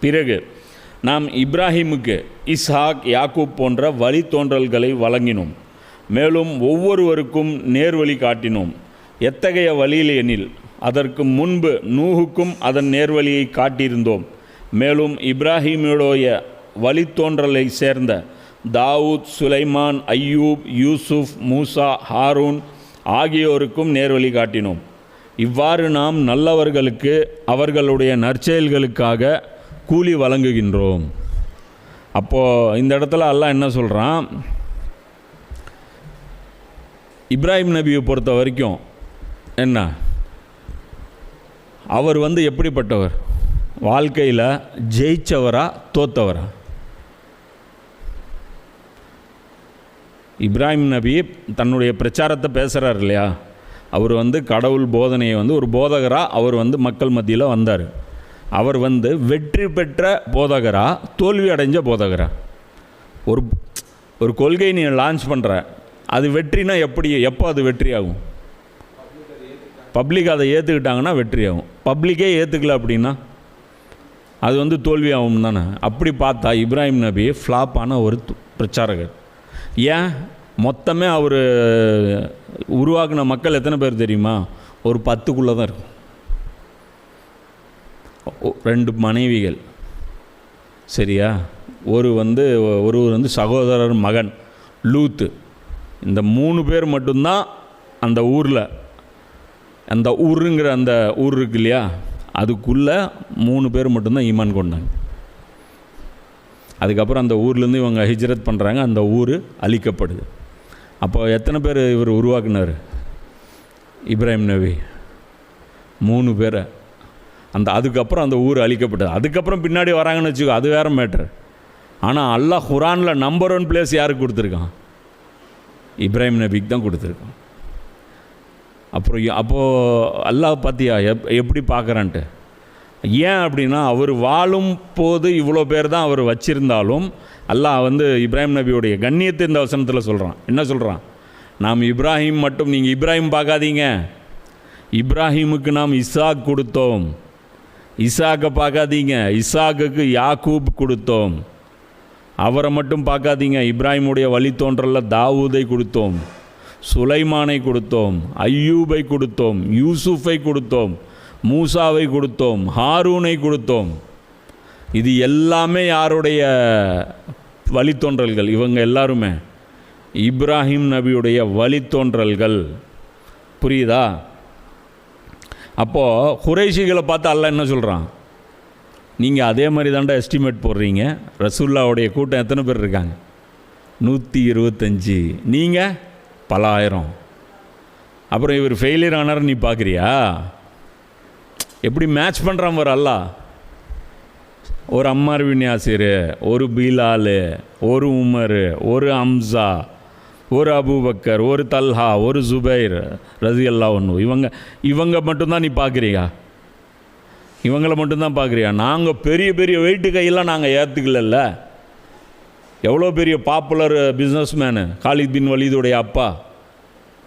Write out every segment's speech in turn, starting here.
பிறகு நாம் இப்ராஹிமுக்கு இஸ்ஹாக் யாக்கூப் போன்ற வழித்தோன்றல்களை வழங்கினோம். மேலும் ஒவ்வொருவருக்கும் நேர்வழி காட்டினோம். எத்தகைய வழியில் எனில் அதற்கு முன்பு நூஹுக்கும் அதன் நேர்வழியை காட்டியிருந்தோம். மேலும் இப்ராஹிமுடைய வழித்தோன்றலை சேர்ந்த தாவூத், சுலைமான், ஐயூப், யூசுப், மூசா, ஹாரூன் ஆகியோருக்கும் நேர்வழி காட்டினோம். இவ்வாறு நாம் நல்லவர்களுக்கு அவர்களுடைய நற்செயல்களுக்காக கூலி வழங்குகின்றோம். அப்போது இந்த இடத்துல அல்லாஹ் என்ன சொல்கிறான், இப்ராஹிம் நபியை பொறுத்த வரைக்கும் என்ன, அவர் எப்படிப்பட்டவர், வாழ்க்கையில் ஜெயிச்சவரா தோத்தவரா? இப்ராஹிம் நபி தன்னுடைய பிரச்சாரத்தை பேசுகிறார் இல்லையா, அவர் கடவுள் போதனையை ஒரு போதகராக அவர் மக்கள் மத்தியில் வந்தார். அவர் வெற்றி பெற்ற போதகரா தோல்வி அடைஞ்ச போதகரா? ஒரு கொள்கை நீ லான்ச் பண்ணுற, அது வெற்றினா எப்போ அது வெற்றி ஆகும்? பப்ளிக் அதை ஏற்றுக்கிட்டாங்கன்னா வெற்றி ஆகும். பப்ளிக்கே ஏற்றுக்கல அப்படின்னா அது தோல்வி ஆகும் தானே. அப்படி பார்த்தா இப்ராஹிம் நபி ஃப்ளாப்பான ஒரு பிரச்சாரகர். ஏன்? மொத்தமே அவர் உருவாக்கின மக்கள் எத்தனை பேர் தெரியுமா? ஒரு 10க்குள்ளே தான் இருக்கும். 2 மனைவிகள், சரியா? ஒருவர் சகோதரர் மகன் லூத்து. இந்த 3 பேர் மட்டும்தான் அந்த ஊரில், அந்த ஊருங்கிற அந்த ஊர் இருக்கு இல்லையா, அதுக்குள்ளே 3 பேர் மட்டும்தான் ஈமான் கொண்டாங்க. அதுக்கப்புறம் அந்த ஊர்லேருந்து இவங்க ஹிஜ்ரத் பண்ணுறாங்க, அந்த ஊர் அழிக்கப்படுது. அப்போ எத்தனை பேர் இவர் உருவாக்குனார்? இப்ராஹிம் நபி 3 பேரை. அதுக்கப்புறம் அந்த ஊர் அழிக்கப்பட்டது. அதுக்கப்புறம் பின்னாடி வராங்கன்னு வச்சுக்கோ, அது வேறு மேட்ரு. ஆனால் அல்லாஹ் குரானில் நம்பர் 1 பிளேஸ் யாருக்கு கொடுத்துருக்கான்? இப்ராஹிம் நபிக்கு தான் கொடுத்துருக்கான். அப்போது அல்லாஹ் பார்த்தியா எப்படி பார்க்குறான்ட்டு. ஏன் அப்படின்னா, அவர் வாழும் போது இவ்வளோ பேர் தான் அவர் வச்சிருந்தாலும் அல்லாஹ் இப்ராஹிம் நபியுடைய கண்ணியத்தை இந்த வசனத்தில் சொல்கிறான். என்ன சொல்கிறான்? நாம் இப்ராஹிம் மட்டும், நீங்கள் இப்ராஹிம் பார்க்காதீங்க, இப்ராஹிமுக்கு நாம் இசாக் கொடுத்தோம். இசாக்கை பார்க்காதீங்க, இசாக்குக்கு யாக்கூப் கொடுத்தோம். அவரை மட்டும் பார்க்காதீங்க, இப்ராஹிமுடைய வழித்தோன்றலில் தாவூதை கொடுத்தோம், சுலைமானை கொடுத்தோம், ஐயூபை கொடுத்தோம், யூசுஃபை கொடுத்தோம், மூசாவை கொடுத்தோம், ஹாரூனை கொடுத்தோம். இது எல்லாமே யாருடைய வழித்தோன்றல்கள்? இவங்க எல்லாருமே இப்ராஹிம் நபியுடைய வழித்தோன்றல்கள். புரியுதா? அப்போது குறைஷிகளை பார்த்து அல்லாஹ் என்ன சொல்கிறான்? நீங்கள் அதே மாதிரி தாண்டா எஸ்டிமேட் போடுறீங்க. ரசூலுல்லாவுடைய கூட்டம் எத்தனை பேர் இருக்காங்க? 125. நீங்கள் பல ஆயிரம். அப்புறம் இவர் ஃபெயிலியர் ஆனார் நீ பார்க்குறியா? எப்படி மேட்ச் பண்ணுறான் பார் அல்லாஹ். ஒரு அம்மார் பின் யாசிர், ஒரு பிலால், ஒரு உமர், ஒரு ஹம்சா, ஒரு அபூபக்கர், ஒரு தல்ஹா, ஒரு ஜுபைர் ரலியல்லாஹு அன்ஹு. இவங்க மட்டும்தான் நீ பார்க்குறியா? இவங்களை மட்டும்தான் பார்க்குறியா? நாங்கள் பெரிய பெரிய வெயிட்டு கையெல்லாம் நாங்கள் ஏற்றுக்கல. எவ்வளோ பெரிய popular businessman Khalid bin வலீதுடைய அப்பா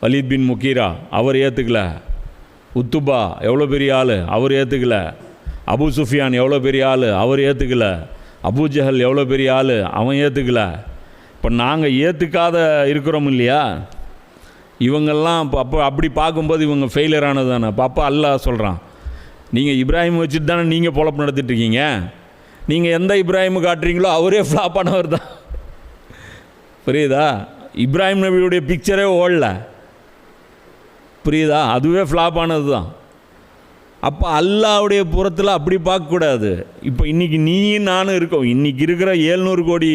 வலீத் பின் முகீரா, அவர் ஏற்றுக்கல. உத்துபா எவ்வளோ பெரிய ஆள், அவர் ஏற்றுக்கல. அபு சுஃபியான் எவ்வளோ பெரிய ஆள், அவர் ஏற்றுக்கல. அபு ஜஹல் எவ்வளோ பெரிய ஆள், அவன் ஏற்றுக்கல. இப்போ நாங்கள் ஏற்றுக்காத இருக்கிறோம் இல்லையா? இவங்கெல்லாம் அப்போ அப்படி பார்க்கும்போது இவங்க ஃபெயிலியர் ஆனது தானே. அப்போ அல்லாஹ் சொல்கிறான், நீங்கள் இப்ராஹிம் வச்சுட்டு தானே நீங்கள் பொழப்பு நடத்திட்டுருக்கீங்க. நீங்கள் எந்த இப்ராஹிம் காட்டுறீங்களோ அவரே ஃப்ளாப் ஆனவர் தான். புரியுதா? இப்ராஹிம் நபியுடைய பிக்சரே ஓடல. புரியுதா? அதுவே ஃப்ளாப் ஆனது தான். அப்போ அல்லாஹ்வுடைய புறத்தில் அப்படி பார்க்கக்கூடாது. இப்போ இன்றைக்கி நீயும் நானும் இருக்கோம். இன்றைக்கி இருக்கிற 700 கோடி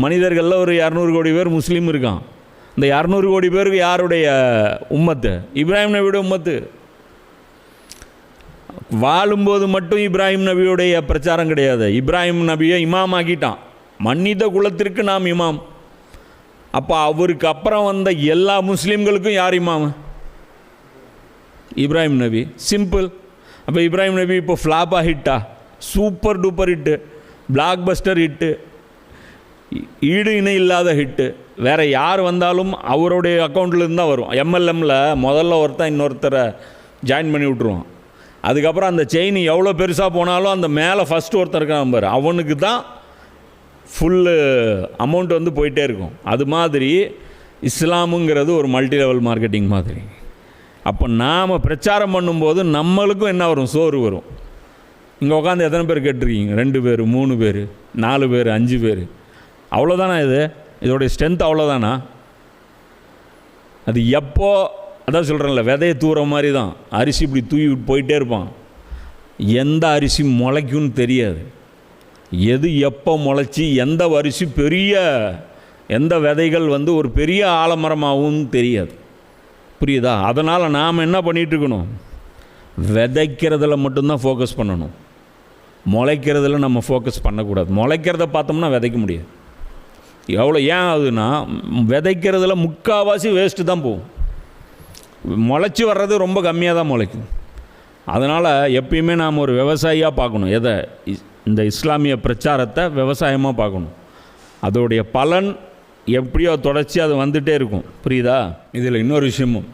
மனிதர்களில் ஒரு 200 கோடி பேர் முஸ்லீம் இருக்கான். இந்த 200 கோடி பேருக்கு யாருடைய உம்மத்து? இப்ராஹிம் நபியுடைய உம்மத்து. வாழும்போது மட்டும் இப்ராஹிம் நபியுடைய பிரச்சாரம் கிடையாது. இப்ராஹிம் நபியை இமாம் ஆக்கிட்டான். மனித குலத்திற்கு நாம் இமாம். அப்போ அவருக்கு அப்புறம் வந்த எல்லா முஸ்லீம்களுக்கும் யார் இமாம்? இப்ராஹிம் நபி. சிம்பிள். அப்போ இப்ராஹிம் நபி இப்போ ஃப்ளாப்பாக ஹிட்டா? Super duper hit, blockbuster hit, ஈடு இணை இல்லாத ஹிட்டு. வேறு யார் வந்தாலும் அவருடைய அக்கௌண்ட்லேருந்து தான் வரும். எம்எல்எம்மில் முதல்ல ஒருத்தன் இன்னொருத்தரை ஜாயின் பண்ணி விட்ருவான். அதுக்கப்புறம் அந்த செயின் எவ்வளோ பெருசாக போனாலும் அந்த மேலே ஃபஸ்ட்டு ஒருத்தர் இருக்கான் பாரு, அவனுக்கு தான் ஃபுல்லு அமௌண்ட் வந்து போயிட்டே இருக்கும். அது மாதிரி இஸ்லாமுங்கிறது ஒரு மல்டி லெவல் மார்க்கெட்டிங் மாதிரி. அப்போ நாம் பிரச்சாரம் பண்ணும்போது நம்மளுக்கும் என்ன வரும், சோறு வரும். இங்கே உட்காந்து எத்தனை பேர் கேட்டிருக்கீங்க? 2 பேர், 3 பேர், 4 பேர், 5 பேர், அவ்வளோதானா? இதோடைய ஸ்ட்ரென்த் அவ்வளோதானா? அது எப்போ, அதான் சொல்கிறேன்ல, விதையை தூர மாதிரி தான். அரிசி இப்படி தூவி போயிட்டே இருப்பான், எந்த அரிசி முளைக்கும்னு தெரியாது. எது எப்போ முளைச்சி எந்த அரிசி பெரிய, எந்த விதைகள் வந்து ஒரு பெரிய ஆலமரமாகவும் தெரியாது. புரியுதா? அதனால் நாம் என்ன பண்ணிகிட்ருக்கணும், விதைக்கிறதுல மட்டும்தான் ஃபோக்கஸ் பண்ணணும். முளைக்கிறதுல நம்ம ஃபோக்கஸ் பண்ணக்கூடாது. முளைக்கிறத பார்த்தோம்னா விதைக்க முடியாது. எவ்வளோ ஏன் ஆகுதுன்னா, விதைக்கிறதுல முக்கால்வாசி வேஸ்ட்டு தான் போகும். முளைச்சி வர்றது ரொம்ப கம்மியாக தான் முளைக்கும். அதனால் எப்பயுமே நாம் ஒரு விவசாயியாக பார்க்கணும். எதை? இந்த இஸ்லாமிய பிரச்சாரத்தை விவசாயமாக பார்க்கணும். அதோடைய பலன் எப்படியோ தொடர்ச்சி அது வந்துகிட்டே இருக்கும். புரியுதா? இதில் இன்னொரு விஷயமும்,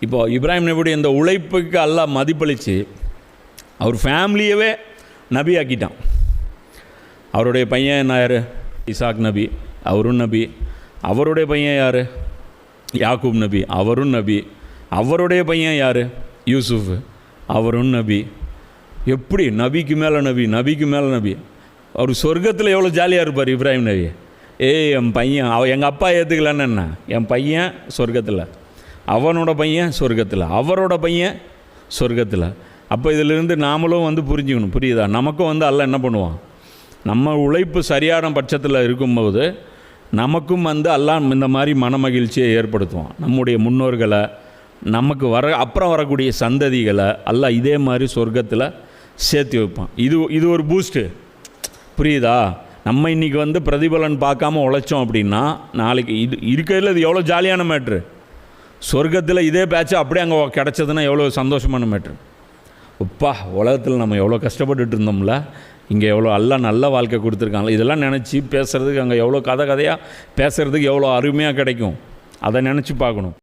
இப்போது இப்ராஹிம் நபியுடைய இந்த உழைப்புக்கு அல்லாஹ் மதிப்பளித்து அவர் ஃபேமிலியவே நபி ஆக்கிட்டான். அவருடைய பையன் என்ன, யார்? இசாக் நபி, அவரும் நபி. அவருடைய பையன் யார்? யாக்கூப் நபி, அவரும் நபி. அவருடைய பையன் யார்? யூசுஃப், அவரும் நபி. எப்படி நபிக்கு மேலே நபி, நபிக்கு மேலே நபி. அவர் சொர்க்கத்தில் எவ்வளோ ஜாலியாக இருப்பார் இப்ராஹிம் நபி. என் பையன், எங்கள் அப்பா ஏற்றுக்கலன்னு என்ன, என் பையன் சொர்க்கத்தில், அவனோட பையன் சொர்க்கத்தில், அவரோட பையன் சொர்க்கத்தில். அப்போ இதிலிருந்து நாமளும் வந்து புரிஞ்சுக்கணும். புரியுதா? நமக்கும் வந்து அல்லாஹ் என்ன பண்ணுவான், நம்ம உழைப்பு சரியான பட்சத்தில் இருக்கும்போது நமக்கும் வந்து அல்லாஹ் இந்த மாதிரி மனமகிழ்ச்சியை ஏற்படுத்துவான். நம்முடைய முன்னோர்களை, நமக்கு அப்புறம் வரக்கூடிய சந்ததிகளை அல்லாஹ் இதே மாதிரி சொர்க்கத்தில் சேர்த்து வைப்பான். இது ஒரு பூஸ்ட்டு. புரியுதா? நம்ம இன்றைக்கி வந்து பிரதிபலன் பார்க்காம உழைச்சோம் அப்படின்னா நாளைக்கு இருக்கிறதுல இது எவ்வளோ ஜாலியான மேட்ரு. சொர்க்கத்தில் இதே பேட்சை அப்படியே அங்கே கிடச்சதுன்னா எவ்வளோ சந்தோஷமான மேட்ரு. உப்பா, உலகத்தில் நம்ம எவ்வளோ கஷ்டப்பட்டுட்டு இருந்தோம்ல, இங்கே எவ்வளோ எல்லாம் நல்ல வாழ்க்கை கொடுத்துருக்காங்களே, இதெல்லாம் நினச்சி பேசுகிறதுக்கு அங்கே எவ்வளோ கதையாக பேசுகிறதுக்கு எவ்வளோ அருமையாக கிடைக்கும். அதை நினச்சி பார்க்கணும்.